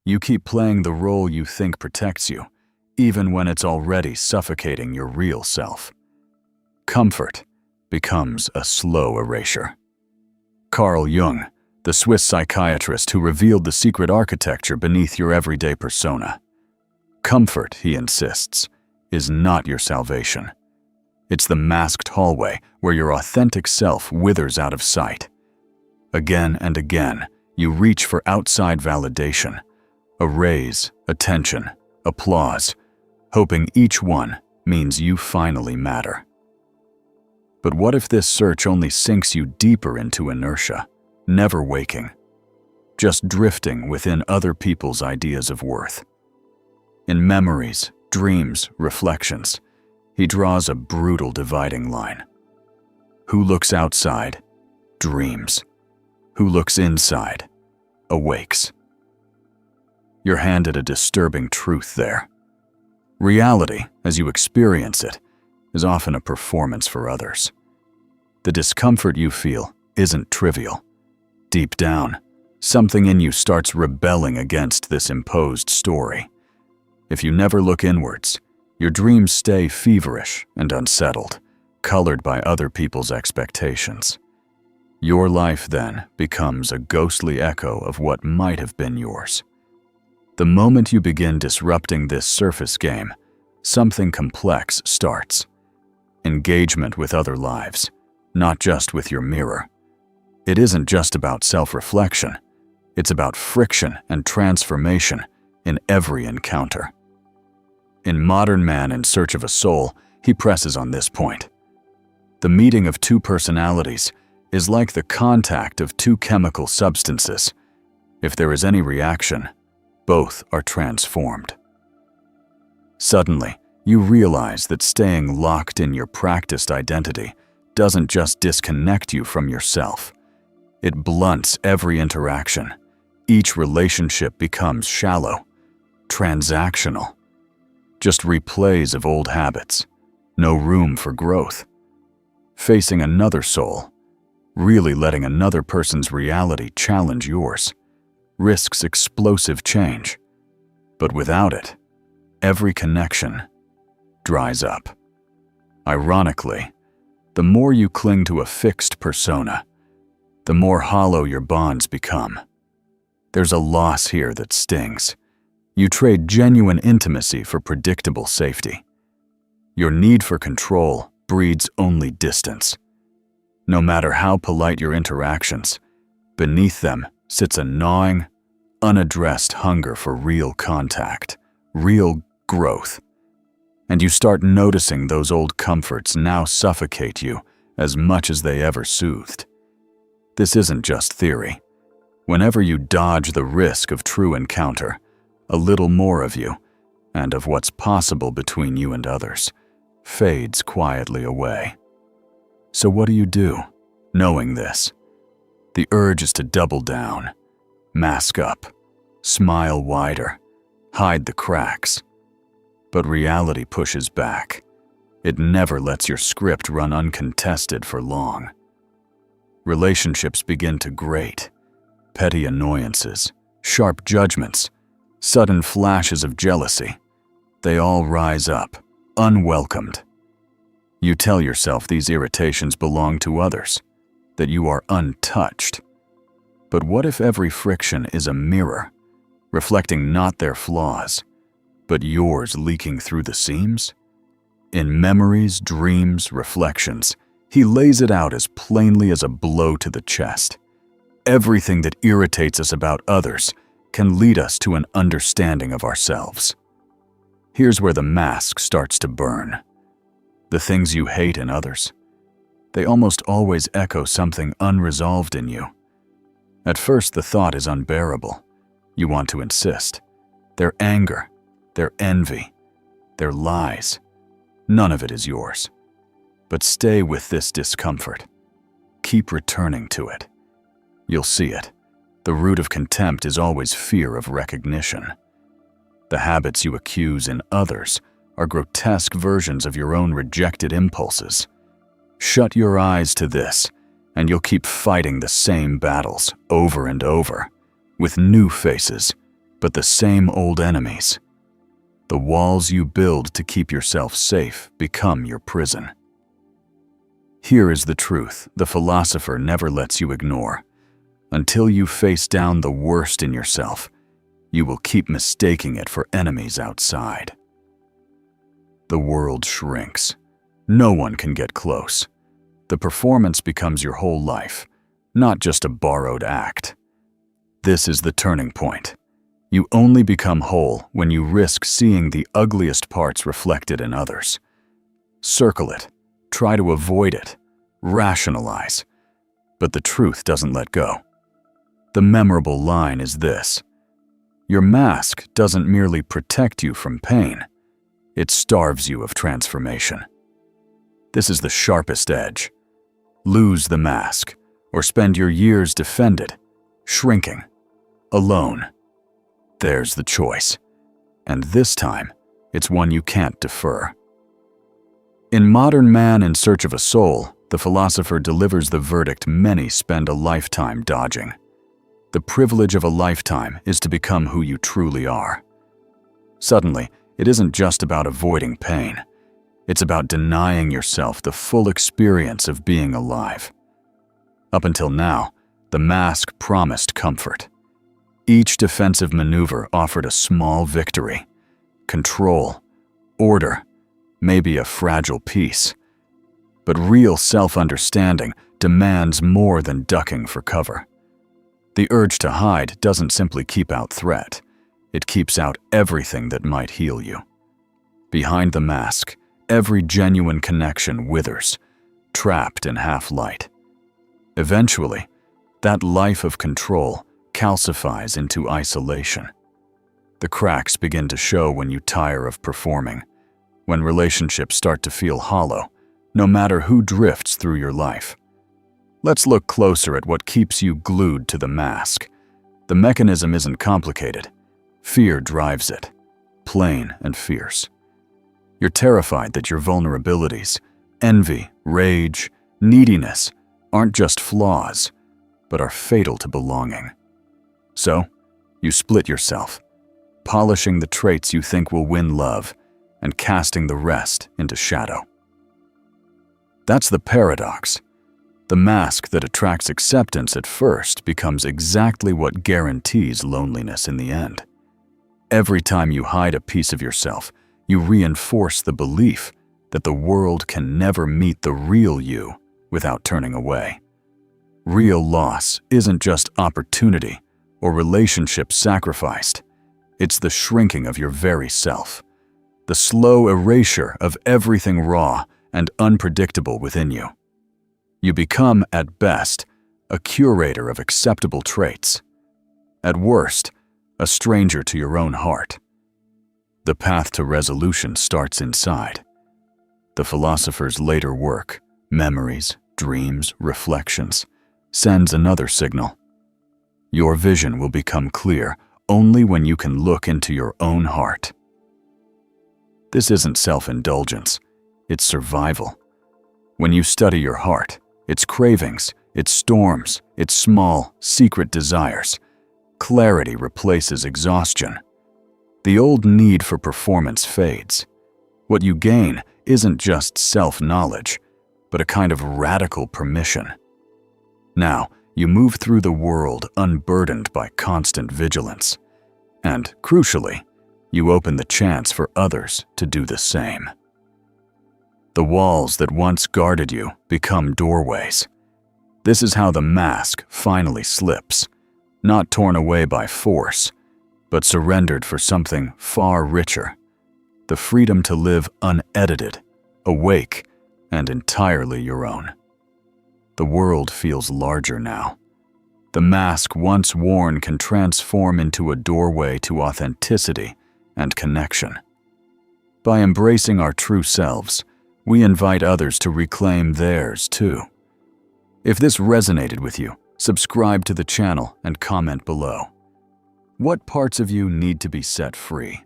You keep playing the role you think protects you, even when it's already suffocating your real self. Comfort becomes a slow erasure. Carl Jung, the Swiss psychiatrist who revealed the secret architecture beneath your everyday persona. Comfort, he insists, is not your salvation. It's the masked hallway where your authentic self withers out of sight. Again and again, you reach for outside validation, a raise, attention, applause, hoping each one means you finally matter. But what if this search only sinks you deeper into inertia, never waking, just drifting within other people's ideas of worth? In memories, dreams, reflections, he draws a brutal dividing line. Who looks outside, dreams. Who looks inside, awakes. You're handed a disturbing truth there. Reality, as you experience it, is often a performance for others. The discomfort you feel isn't trivial. Deep down, something in you starts rebelling against this imposed story. If you never look inwards, your dreams stay feverish and unsettled, colored by other people's expectations. Your life then becomes a ghostly echo of what might have been yours. The moment you begin disrupting this surface game, something complex starts. Engagement with other lives, not just with your mirror. It isn't just about self-reflection. It's about friction and transformation in every encounter. In Modern Man in Search of a Soul, he presses on this point. The meeting of two personalities is like the contact of two chemical substances. If there is any reaction, both are transformed. Suddenly, you realize that staying locked in your practiced identity doesn't just disconnect you from yourself. It blunts every interaction. Each relationship becomes shallow, transactional. Just replays of old habits, no room for growth. Facing another soul, really letting another person's reality challenge yours, risks explosive change. But without it, every connection dries up. Ironically, the more you cling to a fixed persona, the more hollow your bonds become. There's a loss here that stings. You trade genuine intimacy for predictable safety. Your need for control breeds only distance. No matter how polite your interactions, beneath them sits a gnawing, unaddressed hunger for real contact, real growth. And you start noticing those old comforts now suffocate you as much as they ever soothed. This isn't just theory. Whenever you dodge the risk of true encounter, a little more of you, and of what's possible between you and others, fades quietly away. So what do you do, knowing this? The urge is to double down, mask up, smile wider, hide the cracks. But reality pushes back. It never lets your script run uncontested for long. Relationships begin to grate. Petty annoyances, sharp judgments, sudden flashes of jealousy. They all rise up, unwelcomed. You tell yourself these irritations belong to others, that you are untouched. But what if every friction is a mirror, reflecting not their flaws, but yours leaking through the seams? In memories, dreams, reflections, he lays it out as plainly as a blow to the chest. Everything that irritates us about others can lead us to an understanding of ourselves. Here's where the mask starts to burn. The things you hate in others, they almost always echo something unresolved in you. At first, the thought is unbearable. You want to insist. Their anger, their envy, their lies, none of it is yours. But stay with this discomfort. Keep returning to it. You'll see it. The root of contempt is always fear of recognition. The habits you accuse in others are grotesque versions of your own rejected impulses. Shut your eyes to this, and you'll keep fighting the same battles over and over, with new faces, but the same old enemies. The walls you build to keep yourself safe become your prison. Here is the truth the philosopher never lets you ignore. Until you face down the worst in yourself, you will keep mistaking it for enemies outside. The world shrinks. No one can get close. The performance becomes your whole life, not just a borrowed act. This is the turning point. You only become whole when you risk seeing the ugliest parts reflected in others. Circle it, try to avoid it, rationalize, but the truth doesn't let go. The memorable line is this: your mask doesn't merely protect you from pain, it starves you of transformation. This is the sharpest edge. Lose the mask, or spend your years defended, shrinking, alone. There's the choice, and this time, it's one you can't defer. In Modern Man in Search of a Soul, the philosopher delivers the verdict many spend a lifetime dodging. The privilege of a lifetime is to become who you truly are. Suddenly, it isn't just about avoiding pain. It's about denying yourself the full experience of being alive. Up until now, the mask promised comfort. Each defensive maneuver offered a small victory, control, order, maybe a fragile peace. But real self-understanding demands more than ducking for cover. The urge to hide doesn't simply keep out threat, it keeps out everything that might heal you. Behind the mask, every genuine connection withers, trapped in half-light. Eventually, that life of control calcifies into isolation. The cracks begin to show when you tire of performing, when relationships start to feel hollow, no matter who drifts through your life. Let's look closer at what keeps you glued to the mask. The mechanism isn't complicated. Fear drives it, plain and fierce. You're terrified that your vulnerabilities, envy, rage, neediness, aren't just flaws, but are fatal to belonging. So, you split yourself, polishing the traits you think will win love and casting the rest into shadow. That's the paradox. The mask that attracts acceptance at first becomes exactly what guarantees loneliness in the end. Every time you hide a piece of yourself, you reinforce the belief that the world can never meet the real you without turning away. Real loss isn't just opportunity or relationships sacrificed. It's the shrinking of your very self, the slow erasure of everything raw and unpredictable within you. You become, at best, a curator of acceptable traits. At worst, a stranger to your own heart. The path to resolution starts inside. The philosopher's later work, Memories, Dreams, Reflections, sends another signal. Your vision will become clear only when you can look into your own heart. This isn't self-indulgence, it's survival. When you study your heart, its cravings, its storms, its small, secret desires, clarity replaces exhaustion. The old need for performance fades. What you gain isn't just self-knowledge, but a kind of radical permission. Now, you move through the world unburdened by constant vigilance. And, crucially, you open the chance for others to do the same. The walls that once guarded you become doorways. This is how the mask finally slips, not torn away by force, but surrendered for something far richer, the freedom to live unedited, awake, and entirely your own. The world feels larger now. The mask once worn can transform into a doorway to authenticity and connection. By embracing our true selves, we invite others to reclaim theirs too. If this resonated with you, subscribe to the channel and comment below. What parts of you need to be set free?